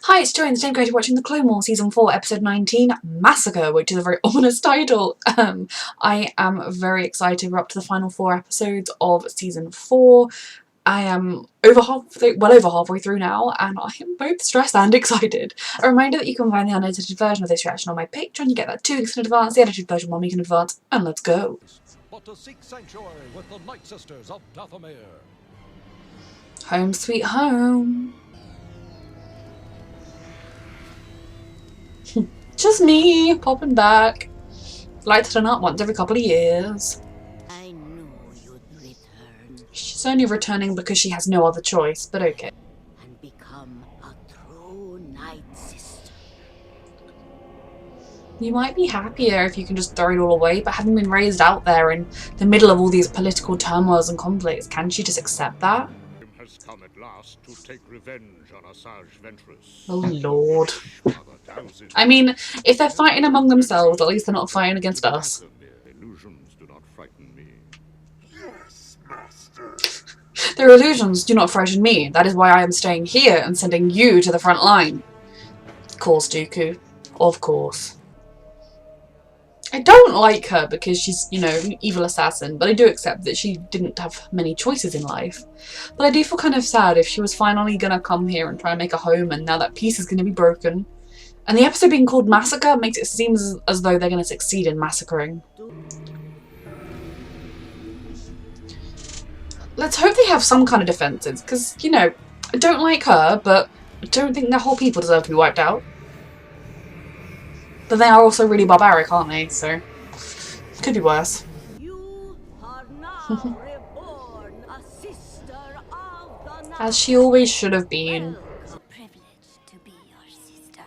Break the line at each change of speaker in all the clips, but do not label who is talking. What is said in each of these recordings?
Hi, it's Joy and the same creator watching the Clone Wars Season 4, Episode 19, Massacre, which is a very ominous title. I am very excited. We're up to the final 4 episodes of Season 4. I am well over halfway through now, and I am both stressed and excited. A reminder that you can find the unedited version of this reaction on my Patreon. You get that 2 weeks in advance, the edited version 1 week in advance, and let's go.
But to seek sanctuary with the Night Sisters of Dathomir.
Home sweet home. Just me, popping back. Like to turn up once every couple of years.
I knew you'd return.
She's only returning because she has no other choice, but okay.
And become a true Night Sister.
You might be happier if you can just throw it all away, but having been raised out there in the middle of all these political turmoils and conflicts, can't she just accept that?
Has come at last to take revenge on Asajj Ventress.
Oh lord. I mean, if they're fighting among themselves, at least they're not fighting against us.
Illusions do not frighten me.
Yes, Master.
Their illusions do not frighten me. That is why I am staying here and sending you to the front line. Of course, Dooku. Of course. I don't like her because she's, you know, an evil assassin, but I do accept that she didn't have many choices in life. But I do feel kind of sad if she was finally gonna come here and try and make a home, and now that peace is gonna be broken. And the episode being called Massacre makes it seem as though they're gonna succeed in massacring. Let's hope they have some kind of defences, because, you know, I don't like her, but I don't think their whole people deserve to be wiped out. But they are also really barbaric, aren't they? So, could be worse.
You are now reborn, a sister of the night.
As she always should have been.
A privilege to be your sister.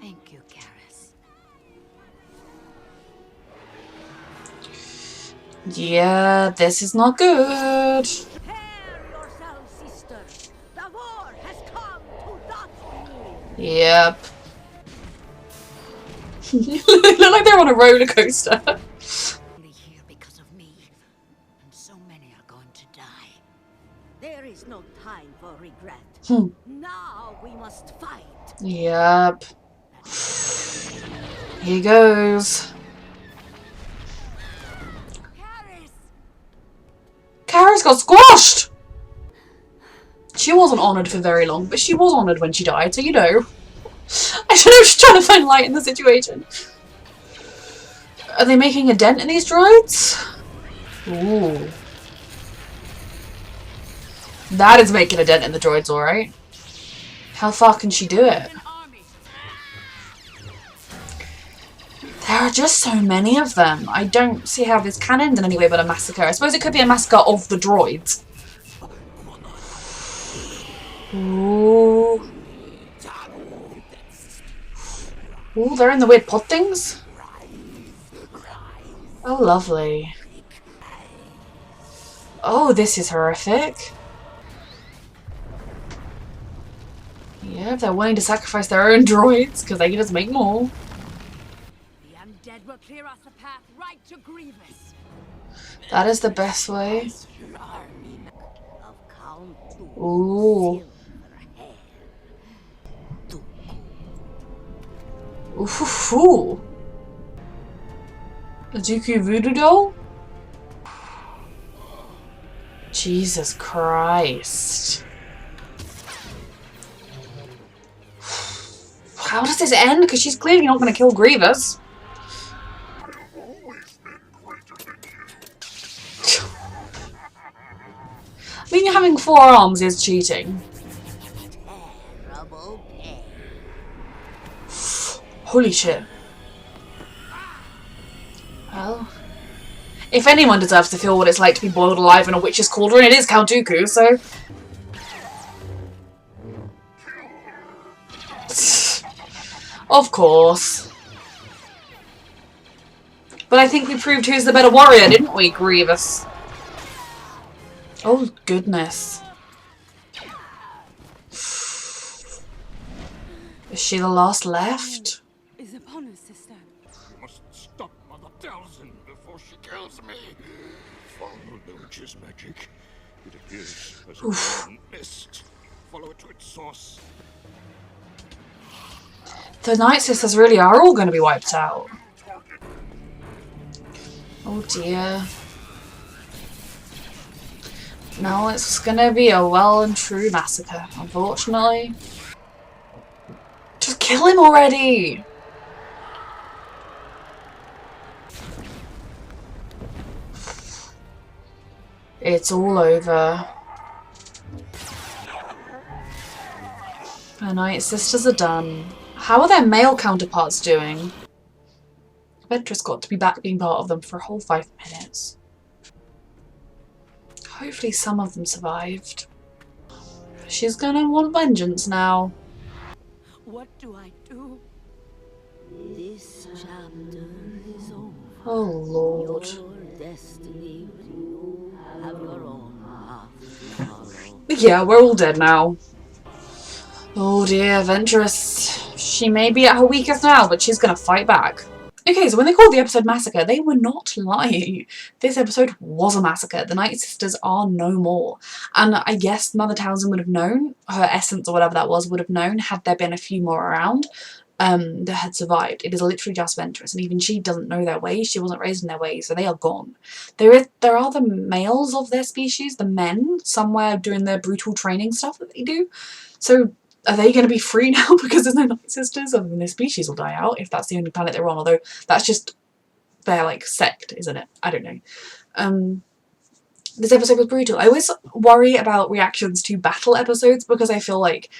Thank you, Garrus.
Yeah, this is not good.
Prepare yourself, sister. The war has come to Dathomir.
Yep. They look like they're on a roller coaster.
Only here because of me, and so many are going to die. There is no time for regret. Now we must fight.
Yep. Here goes.
Garrus!
Kara's got squashed! She wasn't honoured for very long, but she was honoured when she died, so you know. I should have just trying to find light in the situation. Are they making a dent in these droids? Ooh. That is making a dent in the droids, alright. How far can she do it? There are just so many of them. I don't see how this can end in any way but a massacre. I suppose it could be a massacre of the droids. Ooh. Ooh, they're in the weird pod things. Oh, lovely. Oh, this is horrific. Yeah, they're willing to sacrifice their own droids because they can just make more.
The undead will clear us a path right to Grievous.
That is the best way.
Of Count
Ooh. Ooh. A Dooku voodoo doll? Jesus Christ. How does this end? Because she's clearly not going to kill Grievous.
I've always been greater than you.
I mean, having 4 arms is cheating.
terrible pain.
Holy shit. Well, if anyone deserves to feel what it's like to be boiled alive in a witch's cauldron, it is Count Dooku, so... Of course. But I think we proved who's the better warrior, didn't we, Grievous? Oh, goodness. Is she the last left?
Is upon us, sister.
You must stop Mother Talzin before she kills me. Follow the witch's magic. It appears as a golden mist. Follow it to its source.
The Night Sisters really are all going to be wiped out. Oh dear. No, it's going to be a well and true massacre, unfortunately. Just kill him already! It's all over. The Night Sisters are done. How are their male counterparts doing? Ventress got to be back being part of them for a whole 5 minutes. Hopefully some of them survived. She's gonna want vengeance now.
What do I do? This chapter is over.
Oh lord.
Your destiny will have your own path to follow.
Yeah, we're all dead now. Oh dear, Ventress. She may be at her weakest now, but she's gonna fight back. Okay, so when they called the episode Massacre, they were not lying. This episode was a massacre. The Night Sisters are no more. And I guess Mother Townsend would have known, her essence or whatever that was, would have known had there been a few more around that had survived. It is literally just Ventress, and even she doesn't know their ways. She wasn't raised in their ways, so they are gone. There are the males of their species, the men, somewhere doing their brutal training stuff that they do. So are they going to be free now because there's no Night Sisters? I mean, their species will die out if that's the only planet they're on, although that's just their, like, sect, isn't it? I don't know. This episode was brutal. I always worry about reactions to battle episodes because I feel like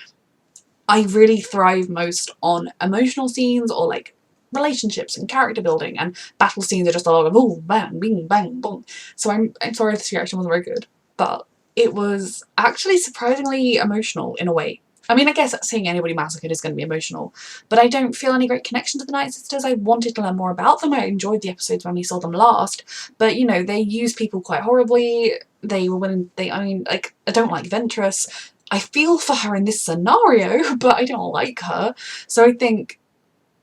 I really thrive most on emotional scenes or, like, relationships and character building, and battle scenes are just a lot of oh, bang, bing, bang, boom. So I'm sorry if this reaction wasn't very good, but it was actually surprisingly emotional in a way. I mean, I guess seeing anybody massacred is going to be emotional, but I don't feel any great connection to the Night Sisters. I wanted to learn more about them. I enjoyed the episodes when we saw them last, but, you know, they use people quite horribly. They were willing, I mean, like, I don't like Ventress. I feel for her in this scenario, but I don't like her. So I think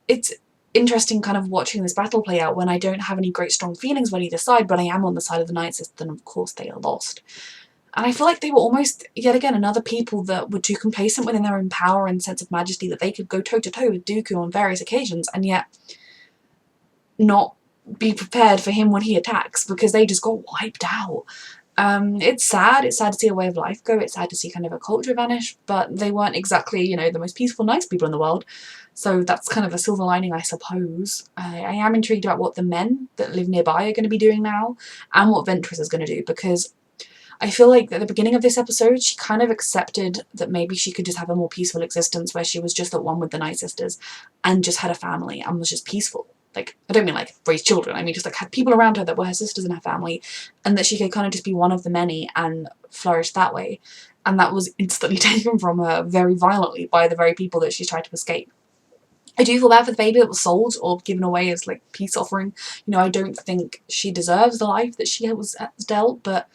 it's interesting kind of watching this battle play out when I don't have any great strong feelings on either side, but I am on the side of the Night Sisters, and of course they are lost. And I feel like they were almost, yet again, another people that were too complacent within their own power and sense of majesty that they could go toe-to-toe with Dooku on various occasions and yet not be prepared for him when he attacks because they just got wiped out. It's sad. It's sad to see a way of life go. It's sad to see kind of a culture vanish, but they weren't exactly, you know, the most peaceful, nice people in the world. So that's kind of a silver lining, I suppose. I am intrigued about what the men that live nearby are going to be doing now and what Ventress is going to do, because I feel like at the beginning of this episode, she kind of accepted that maybe she could just have a more peaceful existence where she was just at one with the Night Sisters and just had a family and was just peaceful. Like, I don't mean like raise children, I mean just like had people around her that were her sisters and her family, and that she could kind of just be one of the many and flourish that way. And that was instantly taken from her very violently by the very people that she's tried to escape. I do feel bad for the baby that was sold or given away as like peace offering. You know, I don't think she deserves the life that she was dealt, but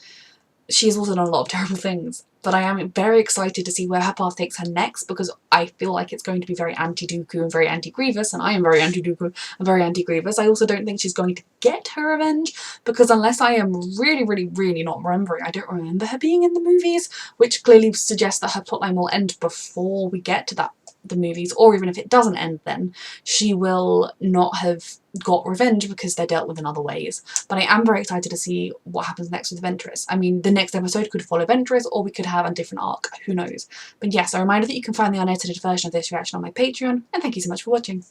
she has also done a lot of terrible things. But I am very excited to see where her path takes her next, because I feel like it's going to be very anti-Dooku and very anti-Grievous, and I am very anti-Dooku and very anti-Grievous. I also don't think she's going to get her revenge, because unless I am really, really, really not remembering, I don't remember her being in the movies, which clearly suggests that her plotline will end before we get to the movies, or even if it doesn't end then, she will not have got revenge because they're dealt with in other ways. But I am very excited to see what happens next with Ventress. I mean, the next episode could follow Ventress, or we could have a different arc, who knows. But yes, a reminder that you can find the unedited version of this reaction on my Patreon, and thank you so much for watching.